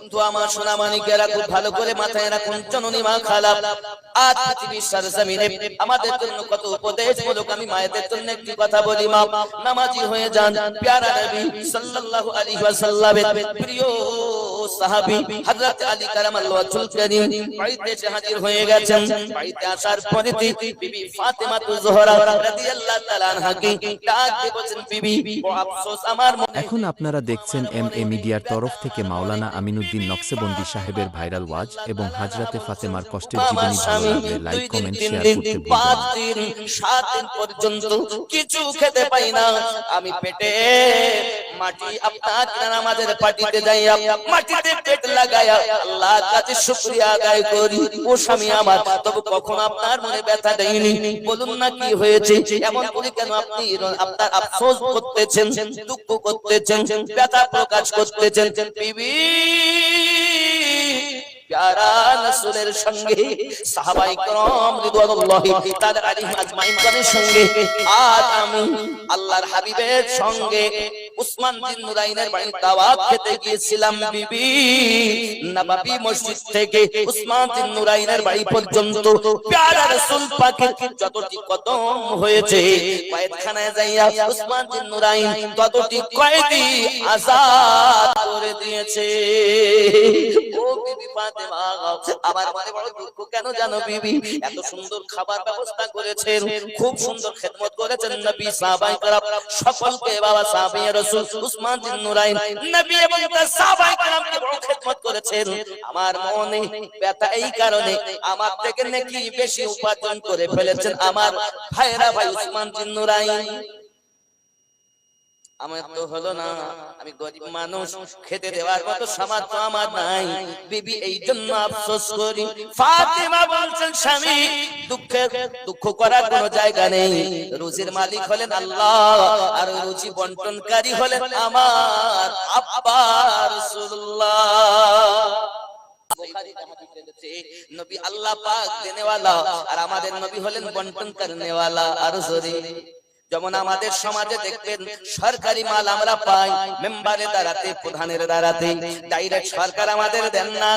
বন্ধু আমার সোনা মানিকেরা খুব ভালো করে মাথায় রাখুন, জননী মা খালা আজ পৃথিবীর সরজমিনে আমাদের জন্য কত উপদেশমূলক। আমি মায়েদের জন্য একটি কথা বলি, মা নামাজি হয়ে যান। প্যারা নবী সাল্লাল্লাহু আলাইহি ওয়াসাল্লামের প্রিয় সাহাবী হযরত আলী কারামাল্লাহু ওয়াজহুল কারীম বাড়িতে এসে হাজির হয়ে গেছেন। বাড়িতে আসার পরে বিবি ফাতেমা জোহরা রাদিয়াল্লাহু তাআলা আনহাকে ডাক দিয়ে বলেন, বিবি ও আফসোস আমার মনে। এখন আপনারা দেখছেন MA মিডিয়ার তরফ থেকে মাওলানা আমিনুদ্দিন নকশবন্দি সাহেবের ভাইরাল ওয়াজ এবং হাজরাতে ফাতেমার কষ্টের জীবনী। ভালো লাগলে লাইক, কমেন্ট, শেয়ার করতে ভুলবেন না। 7 দিন পর্যন্ত কিছু খেতে পাই না, আমি পেটে মাটি আপনার নামাজের পাটিতে যাইয়া মাটিতে পেট লাগায়া আল্লাহর কাছে শুকরিয়া আদায় করি। ও স্বামী আমার, তবে কখন আপনার মনে ব্যথা দেয়নি? বলুন না কি হয়েছে? এমন করে কেন আপনি আপনার আফসোস করতেছেন, দুঃখ করতেছেন, ব্যথা প্রকাশ করতেছেন? বিবি প্যারা রাসূলের সঙ্গে সাহাবায়ে কেরাম রিদওয়ানুল্লাহি তাআলা আলাইহিম আজমাইনের সঙ্গে আজ আমি আল্লাহর হাবিবের সঙ্গে উসমান বিন নুরাইনের বাড়ি দাওয়াত খেতে গিয়েছিলাম। বিবি নববী মসজিদ থেকে উসমান বিন নুরাইনের বাড়ি পর্যন্ত প্যারা রাসূল পাকের যতটি কদম হয়েছে, কয়েদখানায় যাইয়া উসমান বিন নুরাইন ততটি কয়েদি আযাদ করে দিয়েছে। ও বিবি ফাতেমা, আমার মনে বড় দুঃখ কেন জানো বিবি? এত সুন্দর খাবার ব্যবস্থা করেছেন, খুব সুন্দর খেদমত করেছেন নবী, সাহাবায়ে কেরাম সকলকে, বাবা সাহাবায়ে রাসূল উসমান বিন নুরাইন নবী এবং তার সাহাবায়ে কেরামকে বড় খেদমত করেছেন। আমার মনে ব্যথা এই কারণে, আমার থেকে নেকি বেশি উপার্জন করে ফেলেছেন আমার ভাইরা, ভাই উসমান বিন নুরাইন। আমার তো হলো না, আমি গরিব মানুষ, খেতে দেওয়ার মতো সামর্থ্য আমার নাই। বিবি এই জন্য আফসোস করি। ফাতেমা বলছেন, স্বামী দুঃখ করার কোনো জায়গা নেই। রুজির মালিক হলেন আল্লাহ, আর রুজি বন্টনকারী হলেন আমার আব্বা রাসূলুল্লাহ। নবী আল্লাহ পাক দেনেওয়ালা, আর আমাদের নবী হলেন বন্টন করনেওয়ালা। আর জোরে যেমন আমাদের সমাজে দেখবেন সরকারি মাল আমরা পাই মেম্বারের দ্বারাতে, প্রধানের দ্বারাতে, ডাইরেক্ট সরকার আমাদের দেন না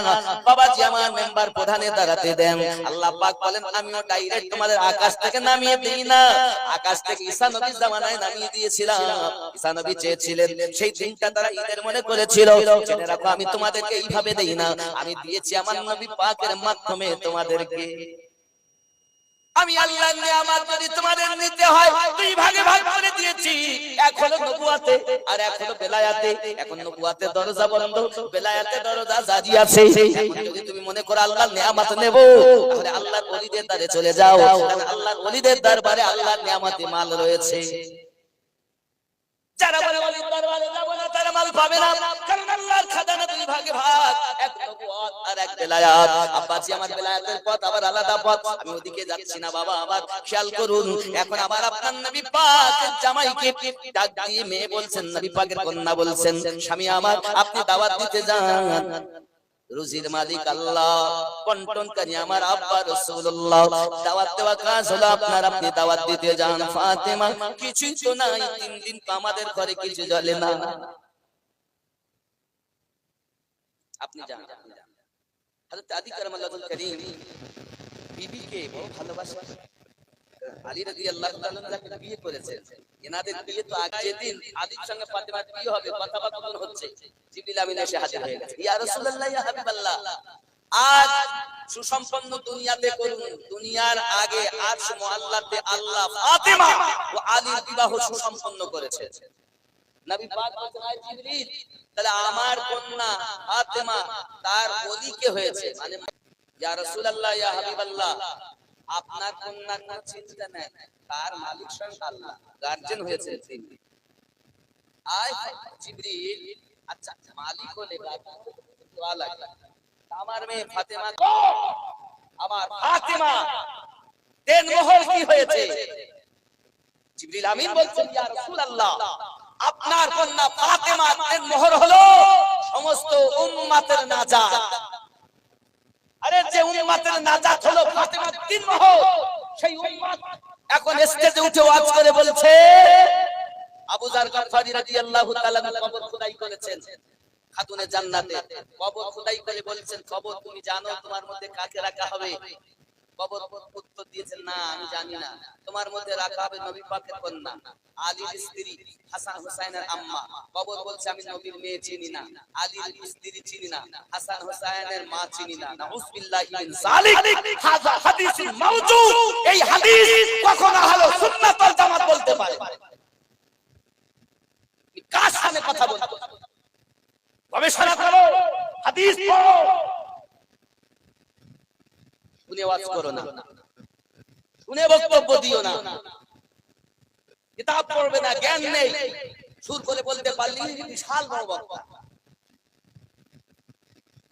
বাবাজি, আমার মেম্বার প্রধানের দ্বারাতে দেন। আল্লাহ পাক বলেন, আমিও ডাইরেক্ট তোমাদের আকাশ থেকে নামিয়ে দেই না, আকাশ থেকে ঈসা নবীর জামানায় নামিয়ে দিয়েছিলাম। ঈসা নবী চেয়েছিলেন, সেই দিনটা তারা ঈদের মনে করেছিল। জেনে রাখো, আমি তোমাদেরকে এইভাবে দেই না, আমি দিয়েছি আমার নবী পাকের মাধ্যমে তোমাদেরকে। আমি আল্লাহর নিয়ামত যদি তোমাদের নিতে হয়, দুই ভাগে ভাগ করে দিয়েছি। এক হলো নবুয়াতে, আর এক হলো বেলায়াতে। এখন নবুয়াতের দরজা বন্ধ, বেলায়াতের দরজা জারি আছে। এখন যদি তুমি মনে করো আল্লাহর নিয়ামত নেব, তাহলে আল্লাহর ওলিদের দ্বারে চলে যাও, কারণ আল্লাহর ওলিদের দরবারে আল্লাহর নিয়ামতে মাল রয়েছে। যারা বলে ওলির দরবারে যাব না, তারা মাল পাবে না, কারণ আল্লাহর খাজানা দুই ভাগে ভাগ, এক নবুয়াত আর এক বেলায়াত। আব্বাজি, আমার বেলায়াতের পথ আবার আলাদা পথ, আমি ওদিকে যাচ্ছি না বাবা, আমার খেয়াল করুন। এখন আমার আপনার নবী পাকের জামাইকে ডাক দিয়ে মেয়ে বলছেন, নবী পাকের কন্যা বলছেন, স্বামী আমার, আপনি দাওয়াত দিতে যান। রুজির মালিক আল্লাহ, বন্টনকারী আমার আব্বা রাসূলুল্লাহ। দাওয়াত দেওয়া কাজ হলো আপনার, আপনি দাওয়াত দিতে যান। ফাতেমা, কিছুই তো নাই, 3 দিন তো আমাদের ঘরে কিছু জ্বলে না, আপনি যান। হযরত আলী কারামাল্লাহুল কারীম বিবিকে বড় ভালোবাসেন। আলী রাদিয়াল্লাহু তাআলা যাকে বিয়ে করেছেন, এনাদের বিয়ে তো আজ যেদিন আলীর সঙ্গে ফাতেমার বিয়ে হবে, কথাবার্তা হচ্ছে, জিবরিল আমিন এসে হাজির হয়ে গেছে। ইয়া রাসূলুল্লাহ, ইয়া হাবিবাল্লাহ, আজ সুসম্পন্ন দুনিয়াতে করুন, দুনিয়ার আগে আজ মুআল্লাতে আল্লাহ ফাতেমা ও আলীর বিবাহ সুসম্পন্ন করেছে। নবী পাক বলেন, আয় জিবরিল, তাহলে আমার কন্যা ফাতেমা তার ওলি কে হয়েছে? মানে ইয়া রাসূলুল্লাহ, ইয়া হাবিবাল্লাহ, আপনার কন্যার কোনো চিন্তা নাই, তার মালিক স্বয়ং আল্লাহ, গার্জিয়ান হয়েছে তিনি। আয় জিবরিল, আচ্ছা মালিক হলে গার্জিয়ান দোয়া লাগে, আমার মেয়ে ফাতেমা, আমার ফাতেমা দেন মোহর কি হয়েছে? জিবরিল আমিন বলছেন, ইয়া রাসূলুল্লাহ, আপনার কন্যা ফাতেমা দেন মোহর হলো সমস্ত উম্মতের নাজাত। আরে যে উম্মতের নাজাত হলো ফাতেমার দিন মোহর, সেই উম্মত এখন স্টেজে উঠে ওয়াজ করে বলছে, আবু যার গফফারি রাদিয়াল্লাহু তাআলা কবর খোদাই করেছেন, খাতুনে জান্নাতে কবর খোদাই করে বলছেন, কবর তুমি জানো তোমার মধ্যে কাকে রাখা হবে? কবর উত্তর দিয়েছেন, না আমি জানি না। তোমার মধ্যে রাখা হবে নবী পাকের কন্যা আলীর স্ত্রী হাসান হুসাইনের আম্মা। কবর বলছে আমি নবীর মেয়ে চিনি না, আলীর স্ত্রী চিনি না, হাসান হুসাইনের মা চিনি না। নাউযুবিল্লাহি মিন যালিক, হাযা হাদিসুন মাওজুদ। এই হাদিস কখনো আহলে সুন্নাত ওয়াল জামাত বলতে পারে? কার সামনে কথা বলতো? গবেষণা করো, হাদিস পড়ো, শুনে ওয়াজ করো না, শুনে বক্তব্য দিও না, কিতাব পড়বে না, জ্ঞান নেই, সুর করে বলতে পারলি বিশাল বড় বক্তা।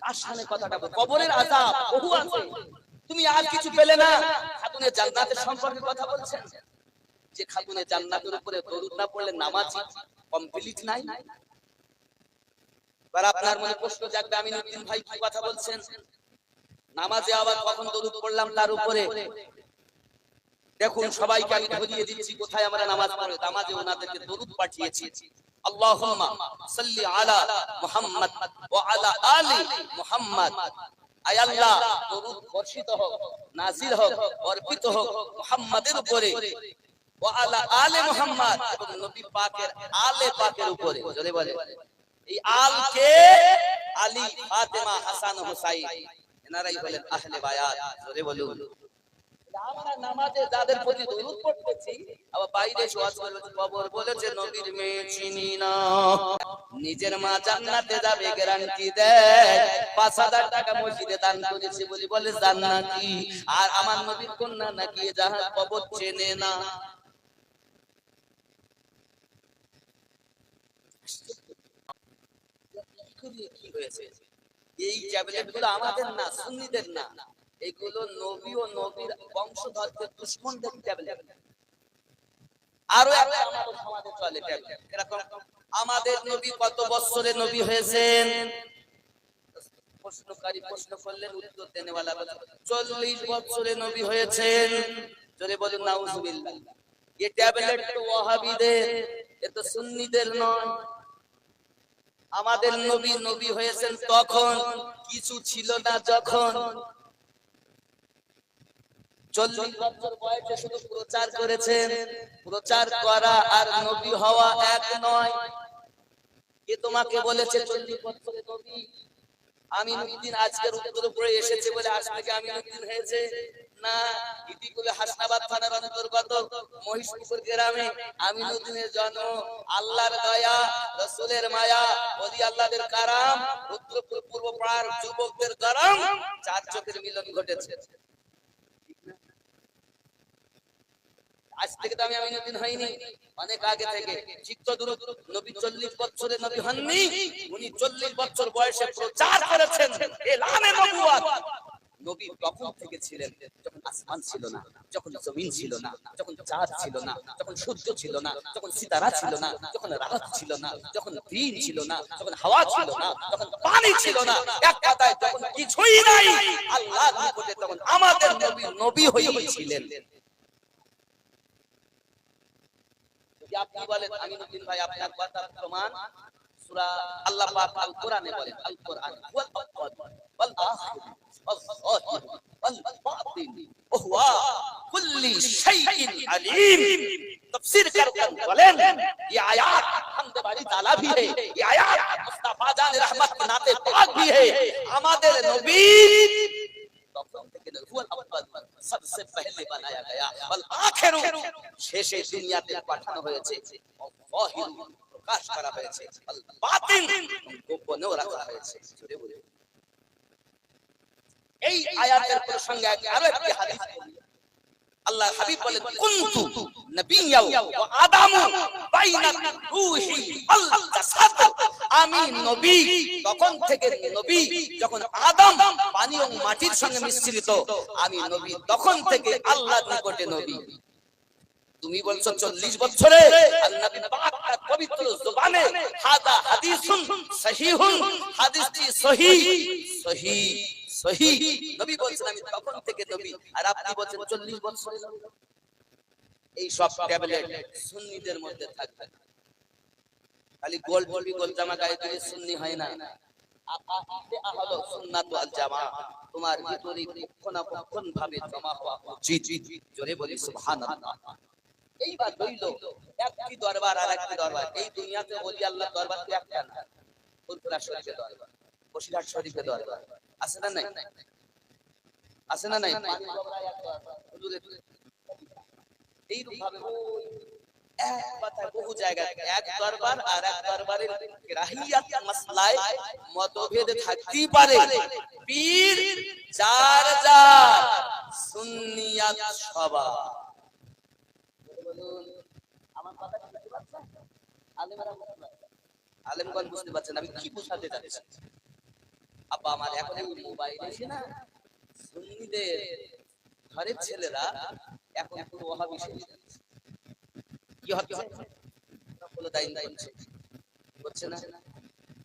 কার সামনে কথাটা বল? কবরের আযাব বহু আছে, তুমি আর কিছু পেলে না। খাতুনে জান্নাতের সম্পর্কে কথা বলছেন, যে খাতুনে জান্নাতের উপরে দরুদ না পড়লে নামাজ কমপ্লিট নাই। এবার আপনার মনে প্রশ্ন জাগবে, আমিনুদ্দিন ভাই কি কথা বলছেন? নামাজে আবার কখন দরুদ পড়লাম তার উপরে? দেখুন সবাইকে আমি ধরিয়ে দিচ্ছি কোথায় আমরা নামাজ পড়ি। নামাজে ওনাদেরকে দরুদ পাঠিয়েছি, আল্লাহুম্মা সাল্লি আলা মুহাম্মদ ওয়া আলা আলি মুহাম্মদ। আয় আল্লাহ, দরুদ বর্ষিত হোক, নাযিল হোক, অর্পিত হোক মুহাম্মাদের উপরে, ওয়া আলা আলি মুহাম্মদ, এবং নবী পাকের আলে পাকের উপরে। জোরে বলে, এই আল কে? আলী, ফাতেমা, হাসান, হুসাইন, এনারাই হলেন আহলে বায়াত। জোরে বলুন। আমরা নামাজে যাদের প্রতি দরুদ পড়তেছি, আবার বাইরে ওয়াজ করতে কবর বলেছে নবীর মেয়ে চিনি না। নিজের মা জান্নাতে যাবে গ্যারান্টি দেয়, 5000 টাকা মসজিদে দান করেছে বলে বলে জান্নাতি, আর আমার নবীর কন্যা নাকি যাহার কবর চেনে না। কি হয়েছে? এই ট্যাবলেট গুলো আমাদের না, সুন্নিদের না, এগুলো নবী ও নবীর বংশধরদের দুশমনদের ট্যাবলেট। আরো একটা আমাদের সমাজে চলে ট্যাবলেট এরকম। আমাদের নবী কত বছরে নবী হয়েছেন? প্রশ্নকারী প্রশ্ন করলেন, উত্তর দেনেওয়ালা বলে 40 বছরে নবী হয়েছেন। জোরে বলুন নাউজুবিল্লাহ। এই ট্যাবলেট তো ওয়াহাবিদের, এ তো সুন্নিদের নয়। আমাদের নবী নবী হয়েছেন তখন কিছু ছিল না, যখন 40 বছর বয়সে শুধু প্রচার করেছেন। প্রচার করা আর নবী হওয়া এক নয়। কে তোমাকে বলেছে 40 বছরে নবী? আমিনুদ্দিন আজকের উত্তর উপরে এসেছে বলে আজ থেকে আমিনুদ্দিন হয়েছে না। ইতিকুলে হাসনাবাদ থানার অন্তর্গত মহিষপুর গ্রামে আমিনুদ্দিনের জন্ম। আল্লাহর দয়া, রাসূলের মায়া, ওলি আল্লাহদের কারাম, রুদ্রপুর পূর্ব পাড়ার যুবকদের গরম, চার চোখের মিলন ঘটেছে। আজ থেকে তো আমি আমিনুদ্দিন হইনি, অনেক আগে থেকে। ঠিক তো দুরূদ, নবী 40 বছরে নবী হননি, উনি 40 বছর বয়সে প্রচার করেছেন এলানে নবুয়ত। নবী তখন থেকে ছিলেন যখন আসমান ছিল না, যখন জমিন ছিল না, যখন চাঁদ ছিল না, যখন সূর্য ছিল না, যখন সিতারা ছিল না, যখন রাত ছিল না, যখন দিন ছিল না, যখন হাওয়া ছিল না, যখন পানি ছিল না, এক কথায় যখন কিছুই নাই, আল্লাহর নিকটে তখন আমাদের নবী নবী হয়েছিলেন। আপনি বলেন আমিনুদ্দিন ভাই আপনার কথা প্রমাণ, সূরা আল্লাহ পাক আল কোরআনে বলেন, আল কোরআন ওয়াল আওয়াল ওয়াল আখির ওয়াল যাহির ওয়াল বাতিন ওয়া হুয়া কুল্লি শাইইন আলিম। তাফসীর করতেন বলেন ये आयत हमद बारी ताला भी है, ये आयत मुस्तफा जान रहमत के नाते पाक भी है। আমাদের নবী তখন থেকে হুয়াল আউয়াল सबसे पहले बनाया गया वल आखिर শেষে দুনিয়াতে পাঠানো হয়েছে, যাহির প্রকাশ করা হয়েছে, ওয়াল বাতিন গোপনেও রাখা হয়েছে। জোরে বলে এই আয়াতের প্রসঙ্গে আরো একটি হাদিস আল্লাহ হাবিব বলেন, কুনতু নবিয়্যা ওয়া আদামু বাইনা রূহি ওয়াল জাসাদ। আমি নবী তখন থেকে নবী যখন আদম পানি ও মাটির সঙ্গে মিশ্রিত, আমি নবী তখন থেকে আল্লাহর নিকটে নবী। তুমি বলছো 40 বছরে, আর নবী পাক তার পবিত্র জবানে হাদা হাদিসুন সহিহুন, হাদিসটি সহিহ সহিহ সহিহ। নবী বলছেন আমি তখন থেকে নবী, আর আপনি বলছেন 40 বছরে নবী। এই সব ট্যাবলেট সুন্নিদের মধ্যে থাকবে। খালি গোল টুপি গোল জামা গায়ে দিয়ে সুন্নি হয় না। আকিদে আহলে সুন্নাত ওয়াল জামাত তোমার ভিতরে কখন ভাবে জমা হওয়া উচিত। জোরে বলি সুবহানাল্লাহ। এইবার হইল একটি দরবার আর একটি দরবার। এই দুনিয়াতে ওলি আল্লাহ দরবার তো একটা না, ফুলপুরা শরীফে দরবার, বসিরহাট শরীফে দরবার, আছে না নাই? আছে না নাই? এইরকম ভাবে এক কথায় বহু জায়গায় এক দরবার আর এক দরবারের রাহিয়াত মাসলায় মতভেদ থাকতেই পারে। পীর যার যার, সুন্নিয়াত সবার। আমার কথা বুঝতে পারছেন? আলেমগণ বুঝতে পারছেন আমি কি বোঝাতে চাচ্ছি? আব্বা আমার এখন মোবাইল এসে না, সুন্নিদের ঘরের ছেলেরা এখন পুরো ওয়াহাবি হয়ে যাচ্ছে। কি হচ্ছে? বলে দাইন করছে, করছে না?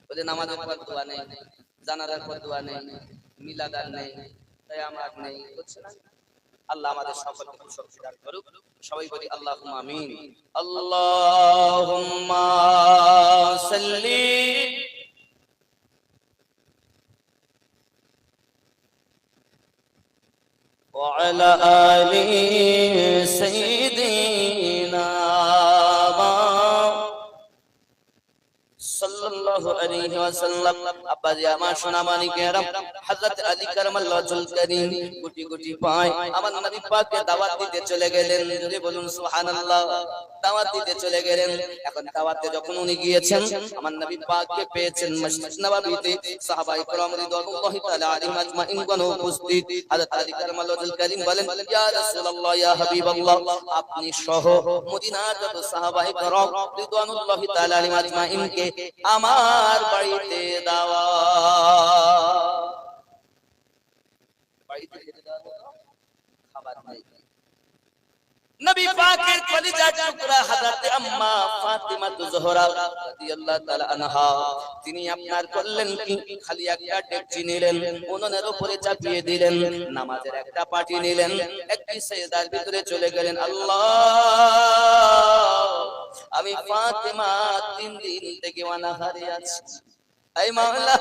বলে নামাজের পর দোয়া নেই, জানাজার পর দোয়া নেই, মিলাদ আর নেই, কিয়ামত নেই, করছে না? আল্লাহ আমাদের সকলকে শক্তি দান করুক। সবাই বলি আল্লাহুম্মা আমিন। আল্লাহুম্মা সাল্লি ওয়া আলা আলি সাইয়্যিদিনা সাল্লাল্লাহু আলাইহি ওয়াসাল্লাম। আব্বাজি আমার সোনা মানিকেরা, হযরত আলী কারামাল্লাহু ওয়াজহুল কারীম গুটি গুটি পায় আমার নবী পাককে দাওয়াত দিতে চলে গেলেন। যদি বলুন সুবহানাল্লাহ। দাওয়াত দিতে চলে গেলেন। এখন দাওয়াতে যখন উনি গিয়েছেন, আমার নবী পাককে পেয়েছেন মসজিদ নববীতে, সাহাবায়ে কেরাম রিদওয়ানুল্লাহি তাআলা আলাইহিম আজমাইন গণ উপস্থিত। হযরত আলী কারামাল্লাহু ওয়াজহুল কারীম বলেন, ইয়া রাসূলুল্লাহ, ইয়া হাবিবাল্লাহ, আপনি সহ মদিনার যত সাহাবায়ে কেরাম রিদওয়ানুল্লাহি তাআলা আলাইহিম আজমাইনকে আমার বাড়িতে দাওয়াত। বাড়িতে যেতে দাওয়াত, খাবার নাই। নবী পাকের কলিজার টুকরা হযরত আম্মা ফাতিমা যোহরা রাদিয়াল্লাহু তাআলা আনহা, তিনি আপনার করলেন কি, খালি একটা ডেকচি নিলেন, উনুনের উপরে চাপিয়ে দিলেন, নামাজের একটা পাটি নিলেন, একটি সেজদার ভিতরে চলে গেলেন। আল্লাহ, আমি ফাতিমা 3 দিন থেকে অনাহারে আছি। এই মাওলা,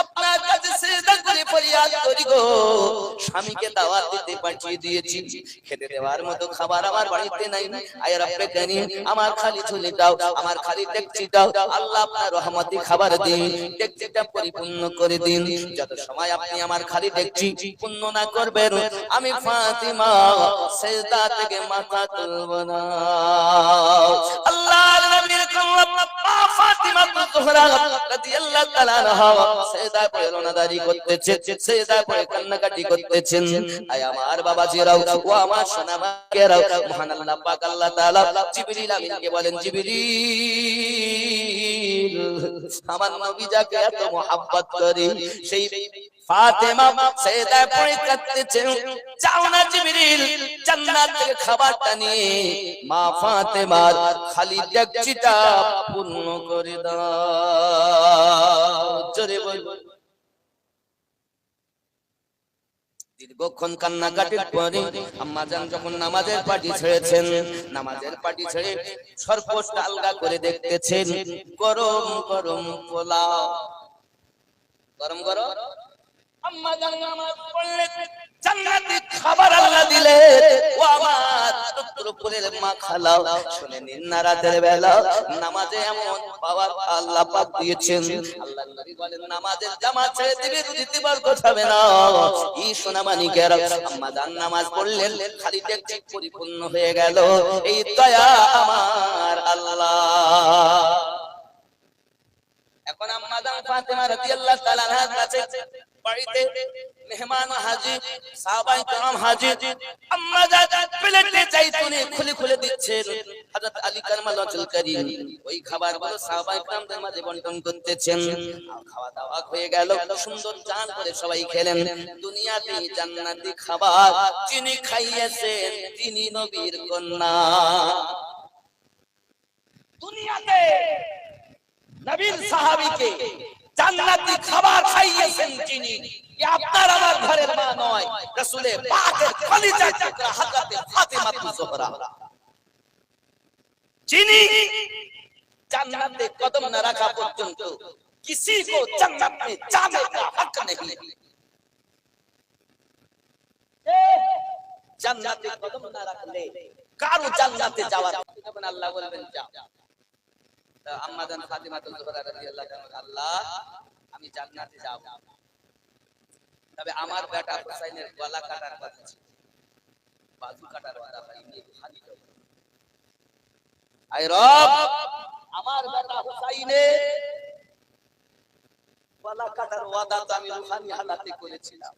আপনার কাছে সিজদা করে ফরিয়াদ করি গো, স্বামীকে দাওয়াত দিতে পাঠিয়ে দিয়েছি, খেতে দেওয়ার মতো খাবার আমার বাড়িতে নাই। আয় রব্বে কারীম, আমার খালি ঝুলি দাও, আমার খালি ডেকচি দাও। আল্লাহ আপনার রহমতি খাবার দিন, ডেকচিটা পরিপূর্ণ করে দিন। যত সময় আপনি আমার খালি ডেকচি পূর্ণ না করবেন, আমি ফাতিমা সিজদা থেকে মাথা তুলব না। আল্লাহর নবীর কওম ফাতিমা যোহরা রাদিয়াল্লাহু তাআলা আনহা সিজদায় পড়ে রোনাদারি করতেছেন, সিজদায় পড়ে কান্নাকাটি করতেছেন। আয় আমার বাবাজিরাও, ও আমার সোনা মায়েরাও, মহান আল্লাহ পাক আল্লাহ তাআলা জিবরিল আমিনকে বলেন, জিবরিল, আমার নবী যাকে এত মহব্বত করে সেই ফাতেমা সিজদায় পড়ে কাঁদতেছেন, যাও না জিবরিল, জান্নাত থেকে খাবারটা নিয়ে মা ফাতেমার খালি ডেকচিটা পূর্ণ করে দাও। জোরে বল। দীর্ঘক্ষণ কান্নাকাটির পরে আম্মাজান যখন নামাজের পাটি ছেড়েছেন, নামাজের পাটি ছেড়ে সরপোষটা আলগা করে দেখতেছেন, গরম গরম পোলাও, গরম গরম। আম্মাজান নামাজ পড়লেন, জান্নাতি খাবার আল্লাহ দিলে, ও আমার পুত্রপুরের মা খালাও, শুনে নিন না, রাতের বেলা নামাজে এমন পাওয়ার আল্লাহ পাক দিয়েছেন। আল্লাহর নবী বলেন, নামাজের জামাত ছেড়ে দিবে, রুজিতে বরকত হবে না। এই সোনা মানিকেরা, আম্মাজান নামাজ পড়লেন, খালি ডেকচি পরিপূর্ণ হয়ে গেল। এই দয়া আমার আল্লাহ। এখন আম্মাজান ফাতেমা রাদিয়াল্লাহু তাআলা আনহার কাছে বাড়িতে মেহমান হাজির, সাহাবায়ে কেরাম হাজির। আম্মাজান প্লেটে চাইতুনে খুলে খুলে দিচ্ছেন। হযরত আলী কারামাল্লাহু ওয়াজহুল কারীম ওই খাবারগুলো সাহাবায়ে কেরামদের মাঝে বণ্টন করতেছেন। খাওয়া দাওয়া হয়ে গেল, সুন্দর জান করে সবাই খেলেন। দুনিয়াতে জান্নাতি খাবার যিনি খাইয়েছেন তিনি নবীর কন্যা। দুনিয়াতে নবীর সাহাবীকে জান্নাতি খাবার খাইয়েছেন যিনি, আপনার আমার ঘরের মা নয়, রাসূলের পাকের কলিজার টুকরা হযরত ফাতিমা যোহরা, যিনি জান্নাতে কদম না রাখা পর্যন্ত किसी को जन्नत में जाने का हक नहीं। জান্নাতে কদম না রাখলে কারো জান্নাতে যাওয়ার যখন আল্লাহ বলবেন যাও, আম্মা জান ফাতিমা জোহরা রাদিয়াল্লাহু তাআলা, আল্লাহ আমি জান্নাতে যাব, তবে আমার বেটা হুসাইনের গলা কাটার কথা ছিল, বাজু কাটার কথা হয়নি, খালি যাব। আয় রব, আমার বেটা হুসাইনের গলা কাটার ওয়াদা তো আমি রুহানি হালাতে করেছিলাম,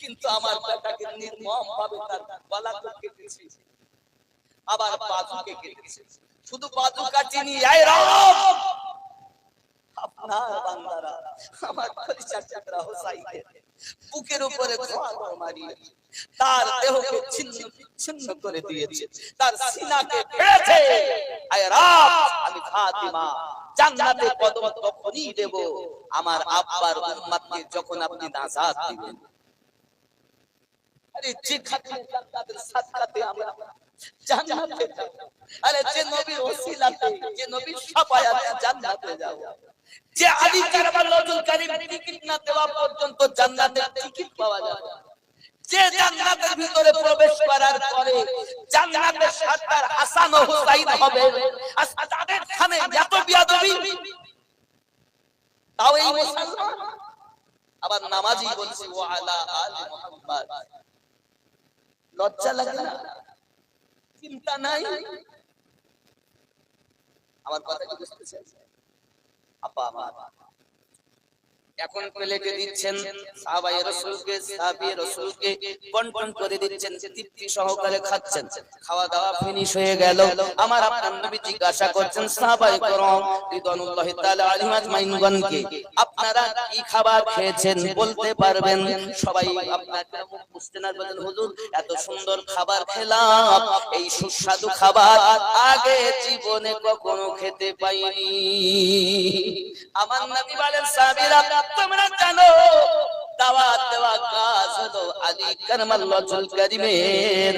কিন্তু আমার বেটাকে নির্মম ভাবে তার গলা কেটেছি, আবার বাজুকে কেটেছি। শুধু বাজু কাটিনি, আয় রব আপনার বান্দারা আমার পরিচার চাকরা হুসাইনের বুকের উপরে খোঁড়া মারিয়ে তার দেহকে ছিন্ন বিচ্ছিন্ন করে দিয়েছে, তার সিনাকে ফেটেছে। আয় রব, আমি ফাতিমা জান্নাতে কদম তখনই দেব আমার আব্বার উম্মতকে যখন আপনি নাজাত দিবেন। আরে যে খাতিরে জান্নাতের সাদকাতে আমরা জান্নাতে যাব, আরে যে নবীর ওসিলাতে, যে নবীর শাফায়াতে জান্নাতে যাব, যে আলী কারবালাউল কারীম টিকিট না দেওয়া পর্যন্ত জান্নাতের টিকিট পাওয়া যাবে, যে জান্নাতের ভিতরে প্রবেশ করার পরে জান্নাতের সর্দার হাসান ও হুসাইন হবে, আর তাদের খানে এত বিয়াদবি, তাও এই মুসলমান আবার নামাজি বলছে ওয়া আলা আলি মুহাম্মদ। লজ্জা লাগে না? চিন্তা নাই? আমার কথা কি বুঝতেছেন? আপা আমার এখন প্লেটে দিচ্ছেন সাহাবায়ে রাসূলকে, সাহাবীয়ে রাসূলকে বন্টন করে দিচ্ছেন, তৃপ্তি সহকারে খাচ্ছেন। খাওয়া দাওয়া ফিনিশ হয়ে গেল, আমার আপনার নবী জিজ্ঞাসা করছেন সাহাবায়ে کرام রিদওয়ানুল্লাহি তাআলা আলাইহিম আজমাইনগণকে, আপনারা কি খাবার খেয়েছেন বলতে পারবেন? সবাই আপনাকে মুখ মুছতেন আর বলেন, হুজুর এত সুন্দর খাবার খেলাম, এই সুস্বাদু খাবার আগে জীবনে কখনো খেতে পাইনি। আমার নবী বলেন, সাহাবীরা তোমরা জানো দাওয়াত দেওয়া কাজ হলো আলী কারমাল্লাহুল কারীমের,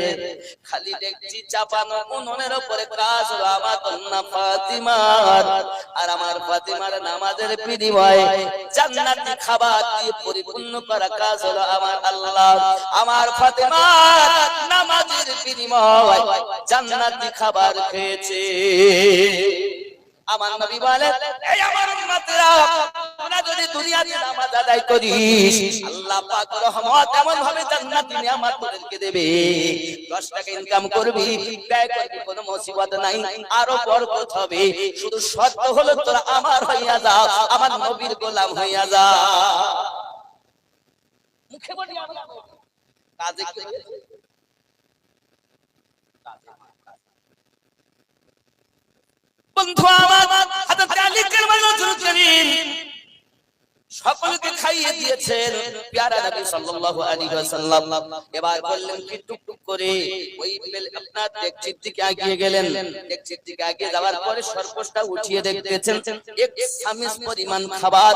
খালি দেখছি চাপানো উনুনের উপরে কাজ হলো আমার কন্যা ফাতিমার, আর আমার ফাতিমার নামাজের বিনিময়ে জান্নাতি খাবার দিয়ে পরিপূর্ণ করা কাজ হলো আমার আল্লাহ। আমার ফাতিমার নামাজের বিনিময়ে জান্নাতি খাবার খেয়েছে। আমার নবী বলেন, এই আমার উম্মতরা তোমরা যদি দুনিয়াতে নামাজ আদায় করিস, আল্লাহ পাক রহমত এমন ভাবে জান্নাতি নিয়ামত তোদেরকে দেবে, 10 টাকা ইনকাম করবি, ব্যয় করবি, কোনো মুসিবত নাই, আরো বরকত হবে। শুধু শর্ত হলো তোরা আমার হইয়া যা, আমার নবীর গোলাম হইয়া যা। মুখে বলি আমরা, কাজে কি বন্ধু আমার হযরত আলী কারমাল্লাহুল কারীম সকলকে খাইয়ে দিয়েছেন প্যারা নবী সাল্লাল্লাহু আলাইহি ওয়াসাল্লাম। এবার বললেন কি টুকটুক করে ওই আপনার ডেকচির দিকে এগিয়ে গেলেন, ডেকচির দিকে এগিয়ে যাওয়ার পরে সরপোশটা উঠিয়ে দেখতেছেন এক চামচ পরিমাণ খাবার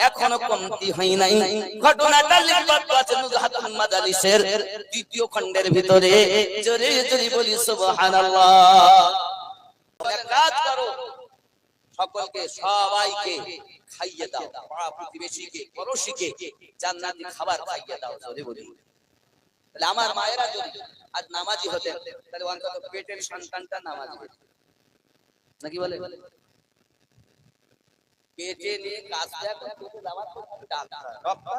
এখনো কমতি হয় নাই। ঘটনাটা লিপিবদ্ধ আছে নুজহাতুল মাদালিসের 2য় খণ্ডের ভিতরে। জোরে জোরে বলি সুবহানাল্লাহ। কাজ করো, সকলকে সবাইকে খাইয়ে দাও, পাড়া প্রতিবেশীকে পড়োশীকে জান্নাতি খাবার খাইয়ে দাও। জোরে বলি। তাহলে আমার মায়েরা যদি আজ নামাজি হতেন, তাহলে অন্তত পেটের সন্তানটা নামাজি হতো নাকি বলে? পেটে নিয়ে কাজ করতে যাওয়ার পর ডক্টর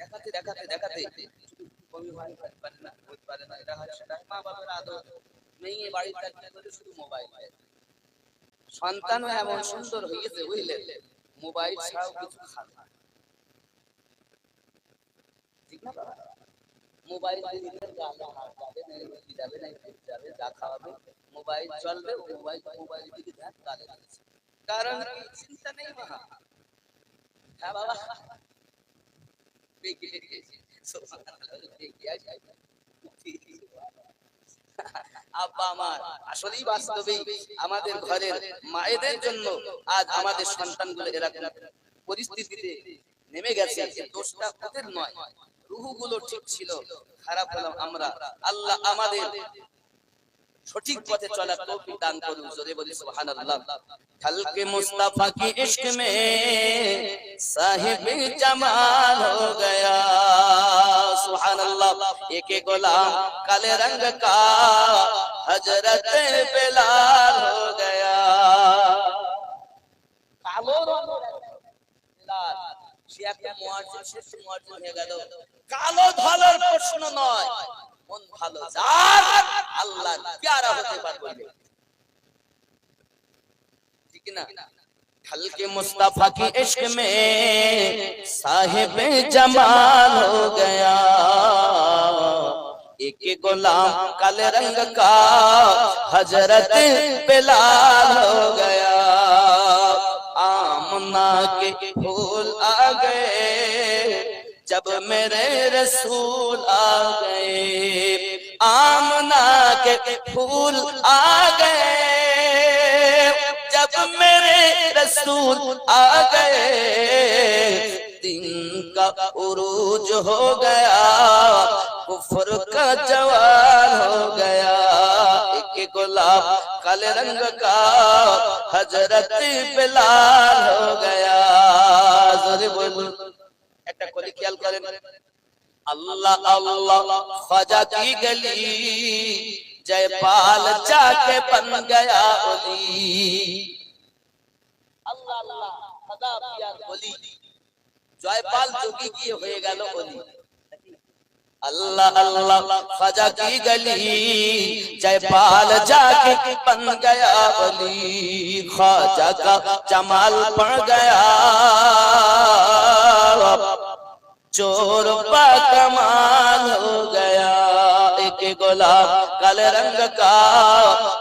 দেখাতে দেখাতে দেখাতে কমি পারে না, হতে পারে না, এটা হয় সেটা। মা বাবার আদর নেই, বাড়িতে শুধু মোবাইল। সন্তানও এমন সুন্দর হয়েছে বুঝলেন, মোবাইল ছাড়াও কিছু খাবে না, ঠিক না? মোবাইল যাবে না, যাবে যা খাওয়াবে মোবাইল চলবে, মোবাইল মোবাইল দিকে ধ্যান কালে লাগছে, কারণ চিন্তা নেই। মা হ্যাঁ বাবা আব্বা আমার আসলেই বাস্তবেই আমাদের ঘরের মায়েদের জন্য আজ আমাদের সন্তানগুলো এরকম পরিস্থিতিতে নেমে গেছে। দোষটা ওদের নয়, রুহগুলো ঠিক ছিল, খারাপ হলাম আমরা। আল্লাহ আমাদের সঠিক পথে চলার তৌফিক দান করুন। জোরে বলি সুবহানাল্লাহ। খলকে মুস্তাফা की इश्क में साहिब जमाल हो गया, सुबहानल्लाह। एक गुलाम काले रंग का हजरत बिलाल हो गया। কালো রঙের বিলাল, সে একটা মুয়াজ্জিন, শ্রেষ্ঠ মুয়াজ্জিন হয়ে গেল। কালো ধলার প্রশ্ন নয়, মন ভালো যার আল্লাহর প্যারা হতে পারবে, ঠিক না? हल्के मुस्तफा की इश्क में साहिब जमाल हो गया, एक गुलाम काले रंग का हजरत बिलाल हो गया। आमना के फूल आ गए जब मेरे रसूल आ गए, आमना के फूल आ गए जब मेरे रसूल आ गए, दिन का उरूज हो गया, कुफ्र का जवाल हो गया। एक गुलाब काले रंग का हजरत बिलाल हो गया। जोरे बोलो একটা করে খেয়াল করেন, अल्लाह अल्लाह ख्वाजा की गली जयपाल जाके बन गया ओली, अल्लाह अल्लाह खुदा प्यार ओली, जयपाल जोगी की हो गया ओली। अल्लाह अल्लाह ख्वाजा की गली जयपाल जाके बन गया ओली, ख्वाजा का जमाल पड़ गया, चोर पा कमाल हो गया। एक गुलाब काले रंग का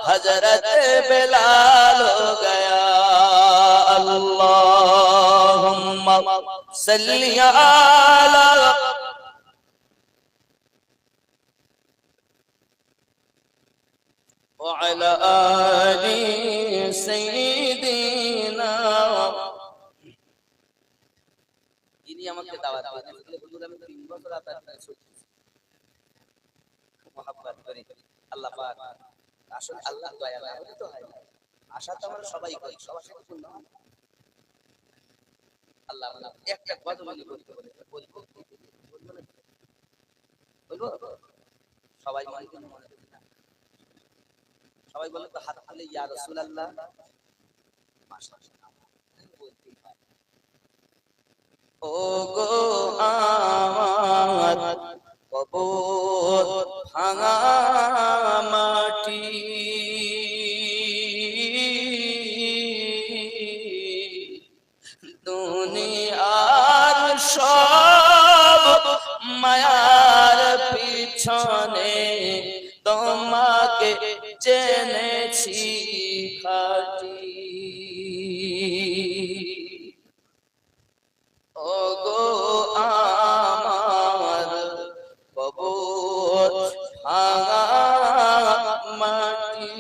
हजरत बिलाल हो गया। अल्लाहुम्मा सल्ली अला व अला आलि सय्यिदिना। যিনি আমাকে দাওয়াত দিয়েছেন, হুজুর আমি 3 বছর আপনার কাছে শুনছি, মহব্বত করি। আল্লাহ পাক আসলে আল্লাহ দয়া না হলে তো হয় না, আশা তো আমরা সবাই করি, সবার সাথে পূর্ণ হয়। আল্লাহ মানে একটা কথা বলি বলতে বলে বলবো না, বলবো সবাই মনে করে মনে করি না, সবাই বলে তো হাত তুলে ইয়া রাসূলুল্লাহ, মাশাআল্লাহ বলতেই হয়। ও গো আমার কবর ভাঙা মাটি, দুনিয়ার সব মায়ার পিছনে তোমাকে জেনেছি খাঁটি। ওগো আমার কবর ভাঙা মাটি,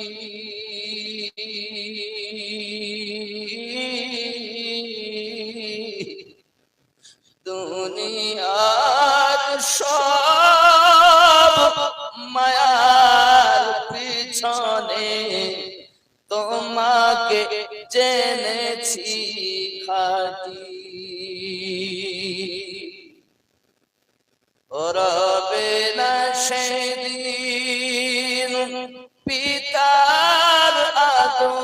দুনিয়ার সব মায়ার পিছনে তোমাকে জেনেছি খাঁটি। রবে না সেদিন পিতার আদর,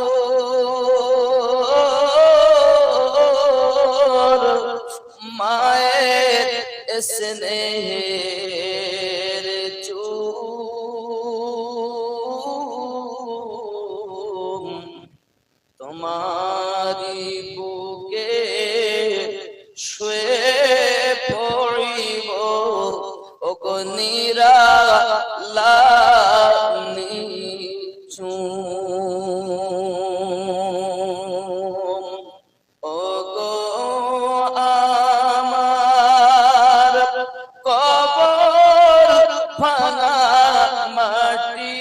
মায়ের স্নেহের চুম, তোমারি বুকে শুয়ে পড়িব ওগো নিরালানি চুম। ওগো আমার কবর ভাঙা মাটি,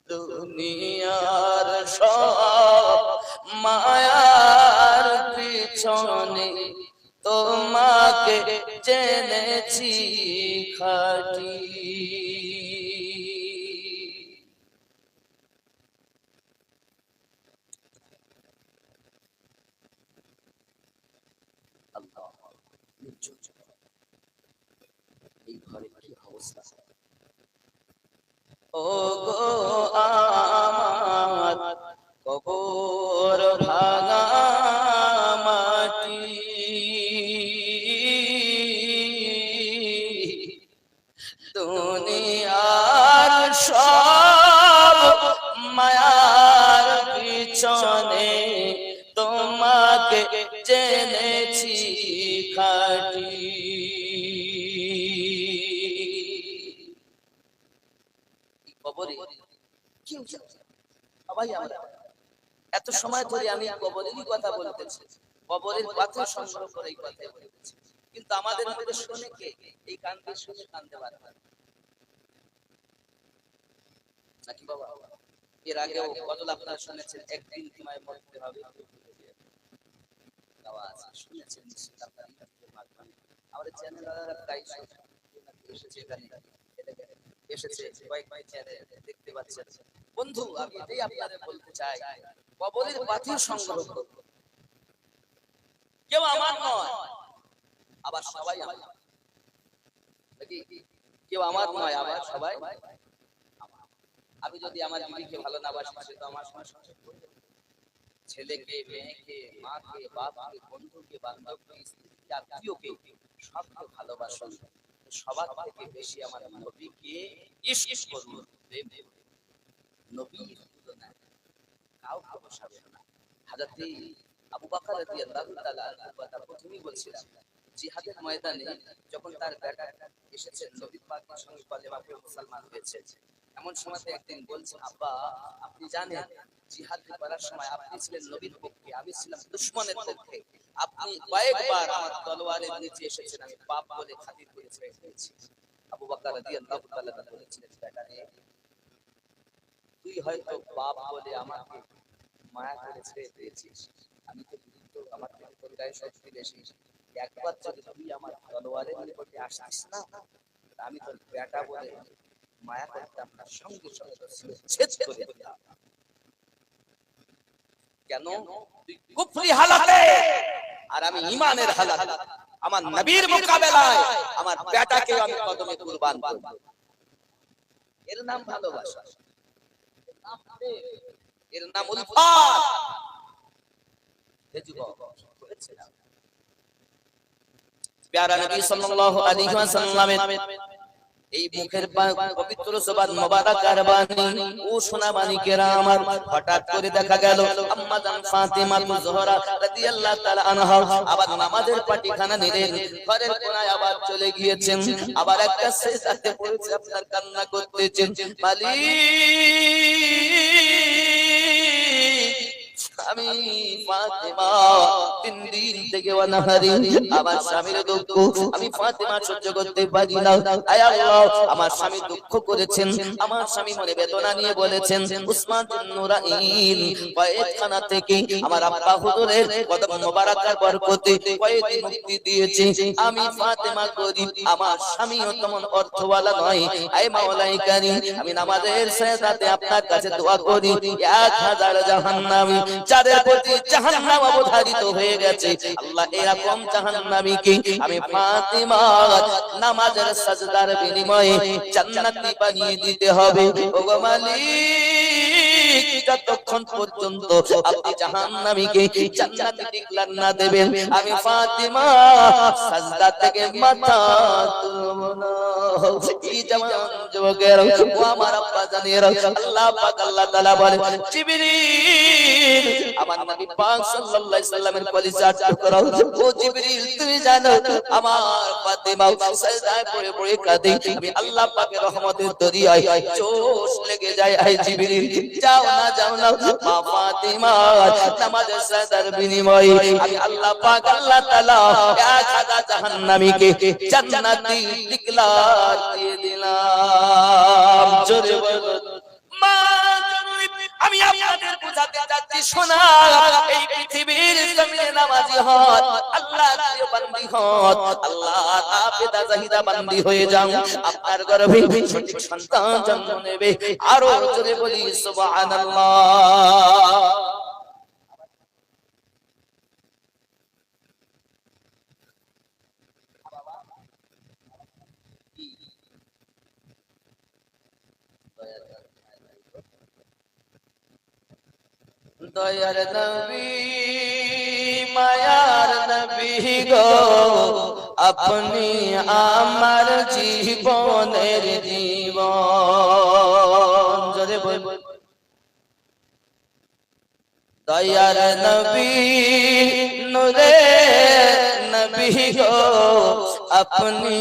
দুনিয়ার সব মায়ার পিছনে তোমাকে জেনেছি আল্লাহ, এই ঘরে কি অবস্থা! ও গো আমার কবর ভাঙা মাটি, দুনিয়ার সব মায়ার পিছনে তোমাকে জেনেছি খাঁটি। কবরে কেউ যায় না, সবাই আমরা। এত সময় ধরে আমি কবরেরই কথা বলতেছি, কবরের কথা সংগ্রহ করে এই কথাই বলতেছি, কিন্তু আমাদের মধ্যে শুনে কে? এই কান্দে শুনে কান্দে পারে না নাকি বাবা? এর আগেও গজল আপনারা শুনেছেন, একদিন তোমায় মরতে হবে, আওয়াজ শুনেছেন নিশ্চিত আপনারা। আমাদের চ্যানেল প্রায় এসেছে, এখানে এসেছে কয়েক চ্যানেল দেখতে পাচ্ছেন। বন্ধু, আমি এটাই আপনাদের বলতে চাই, কবরের পাথর সংগ্রহ করব, কেউ আমার নয়, আবার সবাই আমার নাকি? কেউ আমার নয়, আবার সবাই আমার। আমি যদি আমার বিবিকে ভালো না বাসি, সে তো আমার সঙ্গে সংসার করবে। ছেলেকে, মেয়েকে, মাকে, বাপকে, বন্ধুকে, বান্ধবকে, স্ত্রীকে, আত্মীয়কে, সবকে ভালোবাসুন। সবার থেকে বেশি আমার নবীকে ইশক করুন, প্রেম করুন। নবীর তুলনায় কাউকে বসাবেন না। হযরত আবু বকর রাদিয়াল্লাহু তাআলা আনহু কথা প্রথমেই বলছিলাম, জিহাদের ময়দানে যখন তার বেটা এসেছে নবী পাকের সঙ্গে কলেমা পড়ে মুসলমান হয়েছে, এমন সময়তে একদিন বলছেন, আব্বা আপনি জানেন জিহাদ করার সময় আপনি ছিলেন নবীর পক্ষে, আমি ছিলাম দুশমনের পক্ষে। আপনি কয়েকবার আমার তলোয়ারের নিচে এসেছেন, আমি পাপ বলে খাতির করে ছেড়ে দিয়েছি। আবু বকর রাদিয়াল্লাহু তাআলা বলেছিলেন, বেটা রে, তুই হয়তো পাপ বলে আমাকে মায়া করে ছেড়ে দিয়েছিস, আমি তো বিরুদ্ধ, আমার থেকে তোর গায়ে শক্তি বেশি। একবার যদি তুই আমার তলোয়ারের নিকটে আসতিস না, আমি তোর বেটা বলে মায়া করতাম না, সঙ্গে সঙ্গে ছেদ করে দিতাম। কেন? তুই কুফরি হালাতে আর আমি ঈমানের হালাতে, আমার নবীর মোকাবেলায় আমার বেটাকে আমি কদমে কুরবান করব। এর নাম ভালোবাসা, এর নাম উলফাত। হে যুবক, হয়েছে না? প্যারা নবী সাল্লাল্লাহু আলাইহি ওয়াসাল্লামের এই মুখের পবিত্র জবান মোবারকার বাণী ও সোনা মানিকেরা আমার, হঠাৎ করে দেখা গেল আম্মা জান ফাতিমা জোহরা রাদিয়াল্লাহু তাআলা আনহা আবার নামাজের পাটিখানা নিলেন, ঘরের কোণায় আবার চলে গিয়েছেন, আবার একটা সেজদাতে পড়েছে, আপনার কান্না করতেছেন, মালিক আমি ফাতেমা 3 দিন থেকে অনাহারি, আমার স্বামীর দুঃখ আমি ফাতেমা সহ্য করতে পারি না। আয় আল্লাহ, আমার স্বামী দুঃখ করেছেন, আমার স্বামী মনে বেদনা নিয়ে বলেছেন, উসমান বিন নুরাইন কয়েদখানা থেকে আমার আব্বা হুজুরের কদম মোবারকের বরকতে কয়েদি মুক্তি দিয়েছে। আমি ফাতেমা গরিব, আমার স্বামীও তেমন অর্থওয়ালা নয়। আয় মাওলাই কারীম, আমি নামাজের সেজদাতে আপনার কাছে দোয়া করি, 1000 জাহান্নামী যাদের প্রতি জাহান্নাম অবধারিত হয়ে গেছে, আল্লাহ এরকম জাহান্নামীকে আমি ফাতিমা নামাজের সাজদার বিনিময়ে জান্নাতি বানিয়ে দিতে হবে। ওগো মালিক, যতক্ষণ পর্যন্ত আপনি জাহান্নামীকে জান্নাতি ডিক্লার না দেবেন, আমি ফাতিমা সাজদা থেকে মাথা তুলব না। এই জামান যুবকের ও আমার আব্বা জানেরা, আল্লাহ পাক আল্লাহ তাআলা বলে, জিবরিল আমার নবী পাক সাল্লাল্লাহু আলাইহি সাল্লামের কলিজার টুকরা, ও জিবরিল তুমি জানো আমার ফাতিমা সাজদায় পড়ে পড়ে কাঁদে, আমি আল্লাহ পাকের রহমতের দরিয়ায় জোশ লেগে যায়। আয় জিবরিল, যাও না যাও না, মা ফাতিমা নামাজের সাজদার বিনিময়ে আমি আল্লাহ পাক আল্লাহ তাআলা 1000 জাহান্নামীকে জান্নাতি ডিক্লার দিয়ে দিলাম। জোরে বলো মা, আমি আপনাদের বুঝাতে যাচ্ছি, শোনা, এই পৃথিবীর জমিনে নামাজি হন, আল্লাহর প্রিয় বান্দি হন, আল্লাহর আবেদা জাহিদা বান্দি হয়ে যাও, আপনার গর্ভে সঠিক সন্তান জন্ম নেবে। আরো জোরে বলি সুবহানাল্লাহ। দয়ার নবী মায়ার নবী গো আপনি আমার জীবনের জীবন। জোরে বল। দয়ার নবী নূরে নবী গো আপনি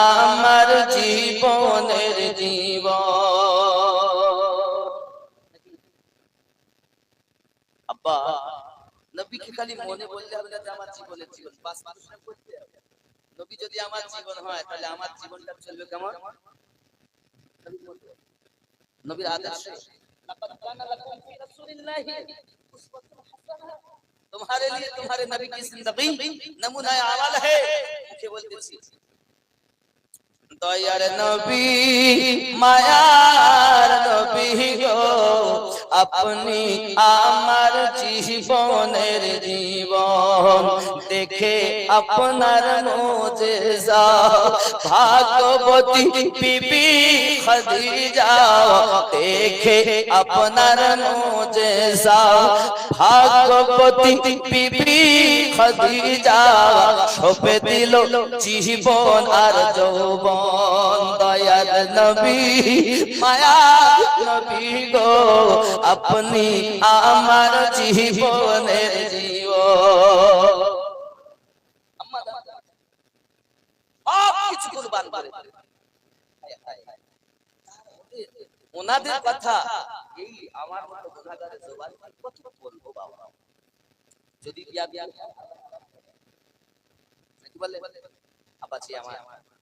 আমার জীবনের জীবন। আব্বা নবীকে খালি মনে বললে হবে না যে আমার জীবনের জীবন, বাস্তবে করতে হবে। নবী যদি আমার জীবন হয় তাহলে আমার জীবনটা চলবে কেমন? নবীর আদর্শে লাকাদ কানা লাকুম ফি রাসূলিল্লাহি উসওয়াতুন হাসানাহ, तुम्हारे लिए तुम्हारे नबी की जिंदगी नमूना अमल है। मुझे बोलते দয়ার নবী মায়ার নবী গো আপনি আমার জীবনের জীবন। দেখে আপনার মুজিজা ভাগবতী বিবি খাদিজা, দেখে আপনার মুজিজা ভাগবতী বিবি খাদিজা সঁপে দিল জীবন আর যৌবন। দয়ার নবী মায়ার নবী গো আপনি আমার জীবনের জীবন। সব কিছু কুরবান করে ওনাদের কথা এই আমার মতো গুনাহগারের জবান কত বলবো বাবা। যদি বিয়া বিয়া কি বলে আপাজি আমার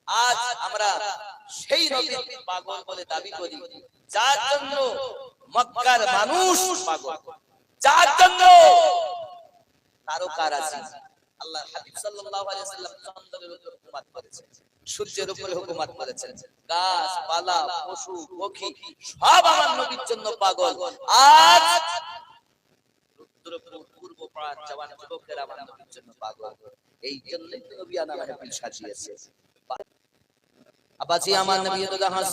আজ আমরা সেই নবীর পাগল বলে দাবি করি যার জন্য মক্কার মানুষ পাগল, যার জন্য তারকারাজি আল্লাহর হাবিব সাল্লাল্লাহু আলাইহি ওয়াসাল্লাম চন্দ্রের উপর হুকুমত করেছেন, সূর্যের উপরে হুকুমত করেছেন, গাছপালা পশু পক্ষী সব আমার নবীর জন্য পাগল। আজ রুদ্রপুর পূর্ব পাড়ার জওয়ান যুবকেরা আমার নবীর জন্য পাগল। এই জন্যই তো নবিয়ানা মাহফিল সাজিয়েছে। আবাজি আমার নবী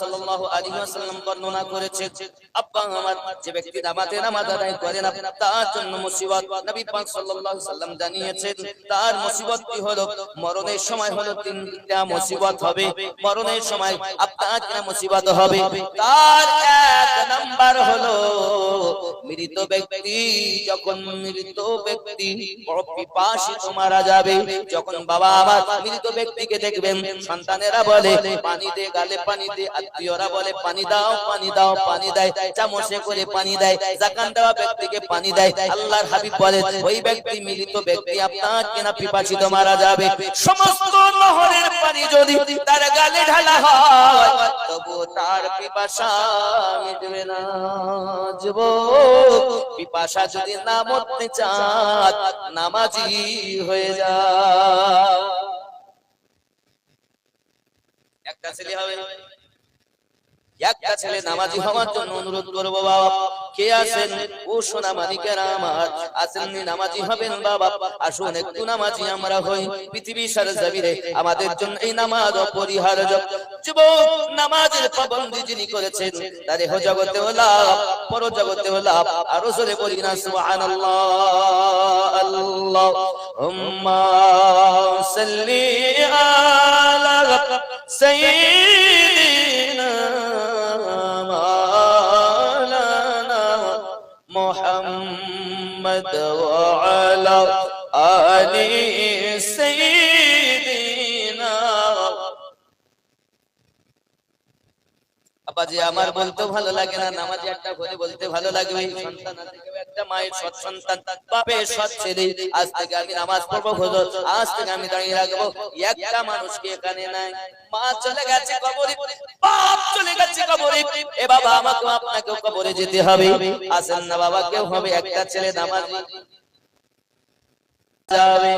সাল্লাল্লাহু আলাইহি ওয়াসাল্লাম বর্ণনা করেছে আব্বা আমার যে ব্যক্তি নামাজ আদায় করে না তার জন্য মুসিবত। নবী পাক সাল্লাল্লাহু আলাইহি ওয়াসাল্লাম জানিয়েছেন তার মুসিবতটি হলো মরণের সময় হলো তিনটা মুসিবত হবে। মরণের সময় আপনার কি মুসিবত হবে? তার এক নাম্বার হলো মৃত ব্যক্তি, যখন মৃত ব্যক্তি বড় পিপাসিত মারা যাবে, যখন বাবা আমার মৃত ব্যক্তিকে দেখবেন সন্তানেরা বলে পানি দে, গালে পানি দে, আত্মীয়রা বলে পানি দাও পানি দাও, পানি দেয়, চামচে করে পানি দেয়, জাকাত দেওয়া ব্যক্তিকে পানি দেয়। আল্লাহর হাবিব বলে ওই ব্যক্তি মৃত ব্যক্তি আপনার কিনা পিপাসিত মারা যাবে, সমস্ত নহরের পানি যদি তার গালে ঢালা হয় তবু তার পিপাসা মিটবে না। যুবক পিপাসা যদি না মরতে চান নামাজি হয়ে যা। একটা ছেলে হবে, একটা ছেলে নামাজি হওয়ার জন্য অনুরোধ করবো বাবা। কে আছেন ও সোনা মানিকেরা আমার আসেননি নামাজি হবেন বাবা? আসুন একটু নামাজি আমরা হই। পৃথিবী সরজমিনে আমাদের জন্য এই নামাজ অপরিহার্য। যুবক নামাজের পাবন্দি যিনি করেছেন তার ইহ জগতেও লাভ পর জগতেও লাভ। আরো জোরে বলি না সুবহানাল্লাহ। আল্লাহুম্মা সাল্লি আলা সাইয়্যিদিনা মুহাম্মদ ওয়া আলা আলি সাইয়্যিদিনা। আপাজি আমার বলতে ভালো লাগে না, নামাজি একটা ঘরে বলতে ভালো লাগবে। সন্তান আছে কেউ একটা মায়ের সৎ সন্তান, বাপের সৎ ছেলে, আজ থেকে আমি নামাজ পড়বো হুজুর, আজ থেকে আমি দাঁড়িয়ে রাখবো। একটা মানুষকে এখানে নাই, মা চলে গেছে কবরে, বাপ চলে গেছে কবরে, এ বাবা আমাকে আপনাকেও কবরে যেতে হবে। আসেন না বাবা কেউ হবে একটা ছেলে নামাজি যাবে।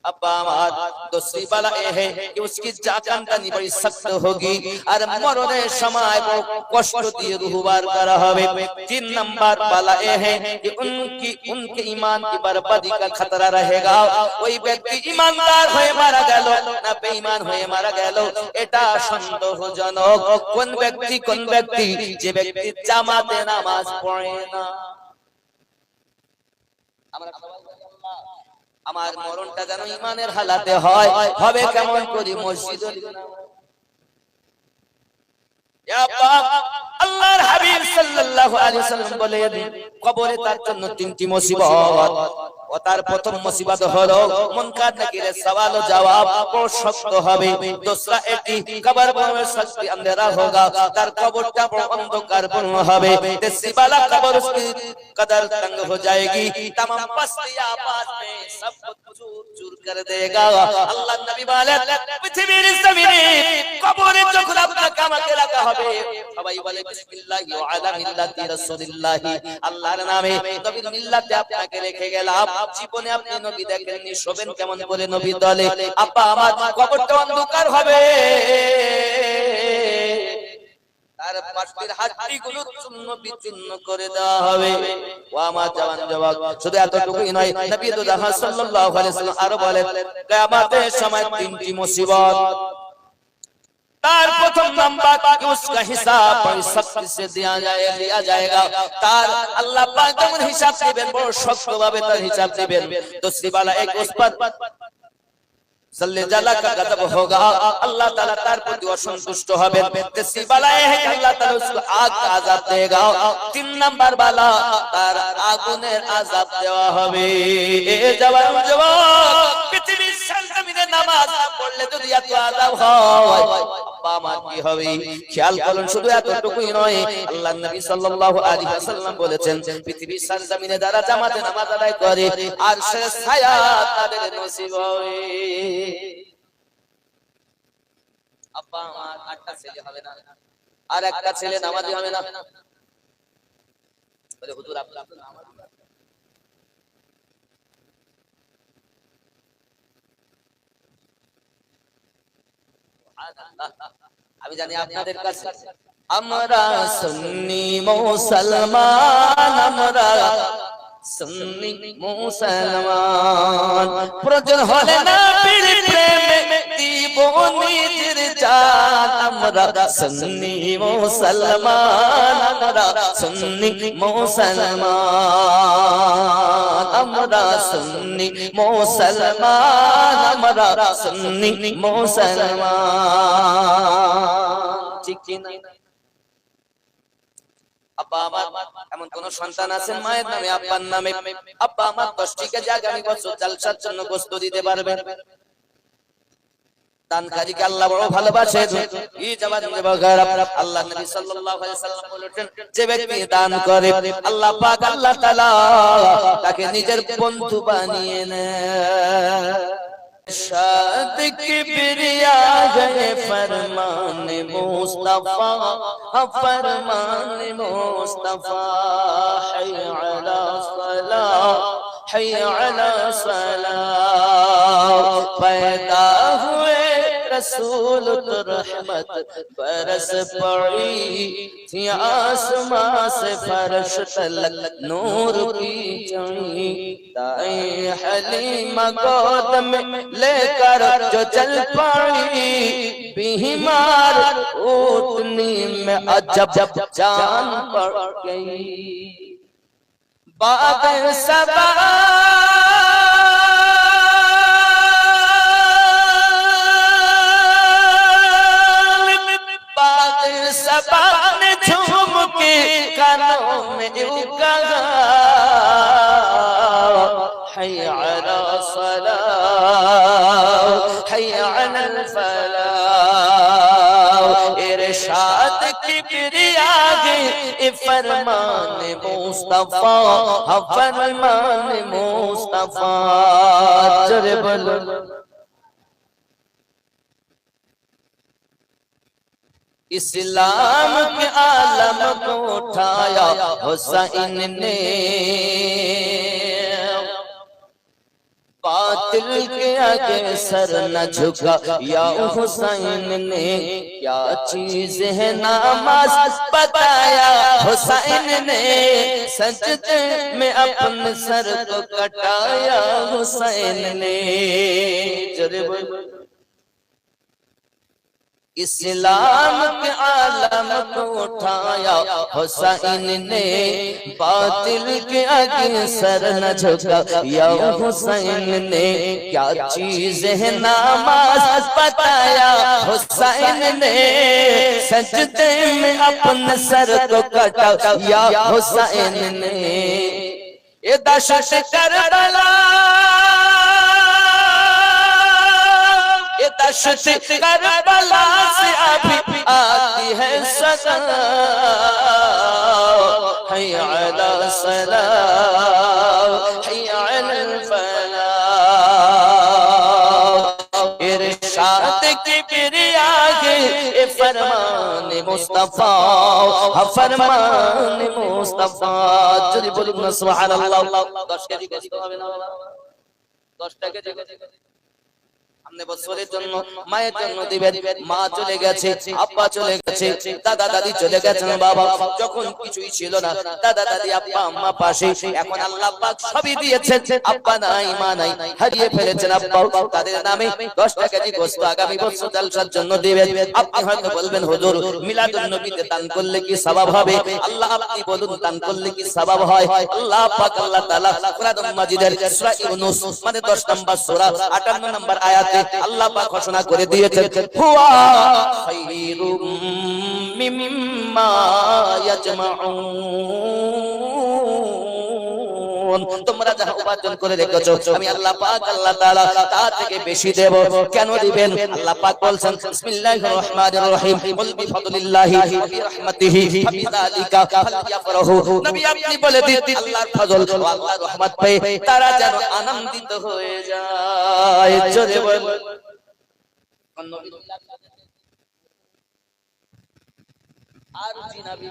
अब्बा हमार दूसरी बाला ये है कि उसकी जाकांतानी बड़ी सख्त होगी और मरने समय वो कष्ट दिए रूह बार करा होवे। 3 नंबर बाला ये है कि उनके ईमान की बर्बादी का खतरा रहेगा। वही व्यक्ति ईमानदार হয়ে মারা গেল না বেঈমান হয়ে মারা গেল এটা সন্দেহজনক। কোন ব্যক্তি যে ব্যক্তি জামাতে নামাজ পড়ে না, আমরা সবাই বলি আল্লাহ আমার মরণটা যেন ঈমানের হালাতে হয়, হবে কেমন করি মসজিদে আল্লাহর হাবিব সাল্লাল্লাহু আলাইহি ওয়াসাল্লাম বলেন কবরে তার জন্য তিনটি মুসিবত। ও তার প্রথম মুসিবত হলো মুনকার নাকিরের সওয়াল ও জবাব বড় শক্ত হবে। दूसरा এটি কবর में सख्त अंधेरा होगा, তার কবরটা বড় অন্ধকারপূর্ণ হবে। तीसरी वाला कब्र उसकी कदर तंग हो जाएगी, तमाम पस्तियां आबाद में सब चूर चूर कर देगा। আল্লাহ নবী বলেন পৃথিবীর জমিনে কবরে যখন আপনাকে আমাকে রাখা হবে সবাই বলে বিসমিল্লাহি ওয়া আলা মিল্লাতি রাসূলিল্লাহি, আল্লাহর নামে নবীর মিল্লাতে আপনাকে রেখে গেলাম। জীবনে আপনি নবী দেখেননি, শোবেন কেমন করে নবী দলে? আপা আমার কবরটা অন্ধকার হবে, তার পাশের হাড্ডিগুলো চূর্ণ বিচূর্ণ করে দেওয়া হবে। ও আমার জওয়ান যুবক, শুধু এতটুকুই নয়, নবী দুল্লাহ সাল্লাল্লাহু আলাইহি ওয়াসাল্লাম আরো বলেন কিয়ামতের সময় তিনটি মুসিবত। তার প্রথম নাম্বার कि उसका हिसाब बड़ी सख्ती से लिया जाएगा, तार अल्लाह पाक যেমন হিসাব দিবেন বড় শক্তভাবে তার হিসাব দিবেন। दूसरी वाला एक उस पर जल्ले जला का गजब होगा, अल्लाह ताला तार प्रति असंतुष्ट हবেন। तीसरी वाला है कि अल्लाह ताला उसको आग का आजाब देगा। तीन नंबर वाला तार আগুনের আযাব দেওয়া হবে। এ জওয়ান যুবক, পৃথিবীর জমিনে নামাজ না পড়লে যদি এত আযাব হয় বাবা আমার কি হবে? খেয়াল করুন, শুধু এতটুকুই নয়, আল্লাহর নবী সাল্লাল্লাহু আলাইহি ওয়াসাল্লাম বলেছেন পৃথিবীর জমিনে যারা জামাতে নামাজ আদায় করে আরশের ছায়া তাদের নসিব হবে। আব্বা আমার একটা ছেলে হবে না, আর একটা ছেলে নামাজি হবে না, বলে হুজুর আপনার নামাজ আমি জানি আপনাদের কাছে আমরা সুন্নি মুসলমান, আমরা সুন্নি মুসলমান, প্রয়োজন হলে নবীর প্রেমে দিব নিজের জান। আমরা সুন্নি মুসলমান, আমরা সুন্নি মুসলমান, আমরা সুন্নি মুসলমান, আমরা সুন্নি মুসলমান। ঠিক কি না? আব্বা আমার এমন কোন সন্তান আছেন মায়ের নামে আব্বার নামে আব্বা আমার 10টি কেজি আগামী বছর জালসার জন্য গোশত দিতে পারবেন? দানকারীকে আল্লাহ বড় ভালোবাসেন। এই জওয়ান যুবকেরা, আল্লাহ নবী সাল্লাল্লাহু আলাইহি ওয়াসাল্লাম বলেছেন যে ব্যক্তি দান করে আল্লাহ পাক আল্লাহ তাআলা তাকে নিজের বন্ধু বানিয়ে নেয়। शाद किबरिया गए फरमान मुस्तफा, फरमान मुस्तफा, हय अला सलाह, हय अला सलाह। पैदा हुए रसूल तो रहमत बरस पड़ी थी, आसमां से फर्श तलक नूर की चढ़ी। दाई हलीमा गोद में लेकर जो चल पड़ी, बीमार ऊँटनी में अजब जान पड़ गई। बाद सबा ने झूम के कानों में कहा, हय अला सलाह, हय अलल फलाह। इरशाद किबरिया गे फरमान मुस्तफा, फरमान मुस्तफा। जरे बोलो इस्लाम के आलम को उठाया हुसैन ने, बातिल के आगे सर न झुका या हुसैन ने। क्या चीज है नमाज बताया हुसैन ने, सजदे में अपने सर को कटाया हुसैन ने। जरे बोलो इस्लाम के आलम को उठाया हुसैन ने, बातिल के आगे सर न झुकाया हुसैन ने। क्या चीज है नमाज बताया हुसैन ने, सजदे में अपने सर को कटाया हुसैन ने। ये दशत करबला, दशत करबला से अभी आती है सदा, हैया अला सलाह हैया अलल फलाह। इरशाद की मेरे आगे ए फरमान मुस्तफा, फरमान मुस्तफा। যদি বলুন না সুবহানাল্লাহ। 10 কেজি গোশত হবে না বাবা, 10 টাকা জায়গা সামনে বছরের জন্য মায়ের জন্য দিবেন। মা চলে গেছে, আব্বা চলে গেছে, দাদা দাদি চলে গেছেন বাবা। যখন কিছুই ছিল না, দাদা দাদি আব্বা আম্মা পাশে, এখন আল্লাহ পাক সবই দিয়েছেন। আব্বা নাই মা নাই, হারিয়ে ফেলেছেন আব্বা, তাদের নামে 10 টাকা কেজি গোশত আগামী বছর জালসার জন্য দিবেন। আপনি হয়তো বলবেন হুজুর মিলাদুন নবীতে দান করলে কি সওয়াব হবে? আল্লাহ আপনি বলুন দান করলে কি সওয়াব হয়? আল্লাহ পাক আল্লাহ তাআলা কোরআন মাজিদের সূরা ইউনূস মানে 10 নম্বর সূরা 58 নম্বর আয়াতে আল্লাহ পাক ঘোষণা করে দিয়েছেন, হুয়া খায়রুম মিম্মা ইয়াজমাউন। তোমরা যা উপার্জন করে রেখেছো আমি আল্লাহ পাক আল্লাহ তাআলা তার থেকে বেশি দেব। কেন দিবেন? আল্লাহ পাক বলছেন বিসমিল্লাহির রহমানির রহিম, কুল বিফাদলিল্লাহি ওয়া বিরহমাতিহি ফাবিযালিকা ফালইফরাহু। নবী আপনি বলে দিন আল্লাহর ফজল ও আল্লাহর রহমত পেয়ে তারা যেন আনন্দিত হয়ে যায়। জোরে বল নবী আর জিনাবি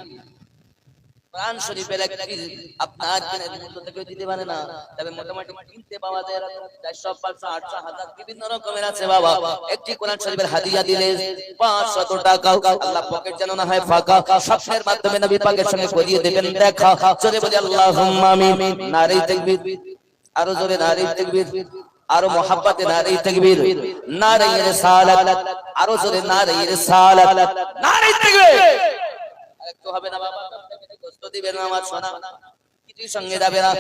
কোরআন শরীফের একটি আপনার কেনার মূল্য থেকে দিতে পারে না, তবে মোটামুটি কিনতে পাওয়া যায় 400 500 800 1000 বিভিন্ন রকমের আছে বাবা। একটি কোরআন শরীফের হাদিয়া দিলে 500 টাকা, আল্লাহ পকেট যেন না হয় ফাঁকা, স্বপ্নের মাধ্যমে নবী পাকের সঙ্গে করিয়ে দেবেন দেখা। জোরে বলি আল্লাহুম্মা আমিন। নারে তাকবীর, আরো জোরে নারে তাকবীর, আরো মোহাব্বতে নারে তাকবীর, নারে রিসালাত, আরো জোরে নারে রিসালাত, নারে তাকবীর। একটু হবে না বাবা, গোশত দিবেন না আমার সোনা, কিছুই সঙ্গে যাবে না।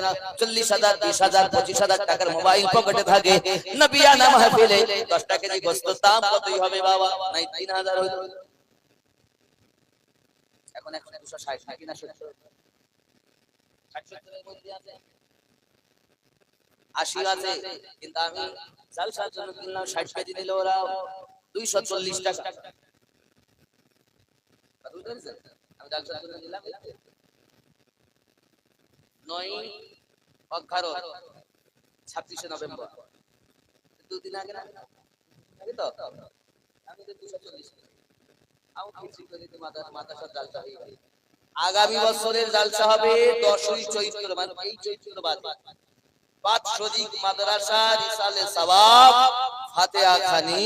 40,000 20,000 25,000 টাকার মোবাইল পকেটে থাকে, নবিয়ানা মাহফিলে 10 টাকা কেজি গোশত দাম কতই হবে বাবা? নাই 3000 হইল, এখন 260 নাকি না 70 60 মধ্যে আছে, 80 আছে। কিন্তু আমি জালসার জন্য কিনলাম 60 কেজি নিল ওরা 240 টাকা। আমি জালসার জন্য নিলাম 9/11 26 নভেম্বর, দুদিন আগে না তো আমি তো 240 আউ কিছু করে দিতে মাথা সব জালসা হয়ে গেল। আগামী বছরের জালসা হবে 10ই চৈত্র, মানে এই চৈত্র বাদ বাৎসরিক মাদ্রাসা রিসালে সওয়াব ফাতিহা খানি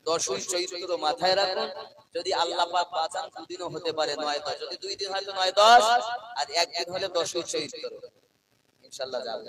10ই চৈত্র মাথায় রাখুন। যদি আল্লাহ পাক বাঁচান দুদিনও হতে পারে 9-10, যদি 2 দিন হয়তো 9-10, আর একদিন হলে 10ই চৈত্র ইনশাআল্লাহ যাবে।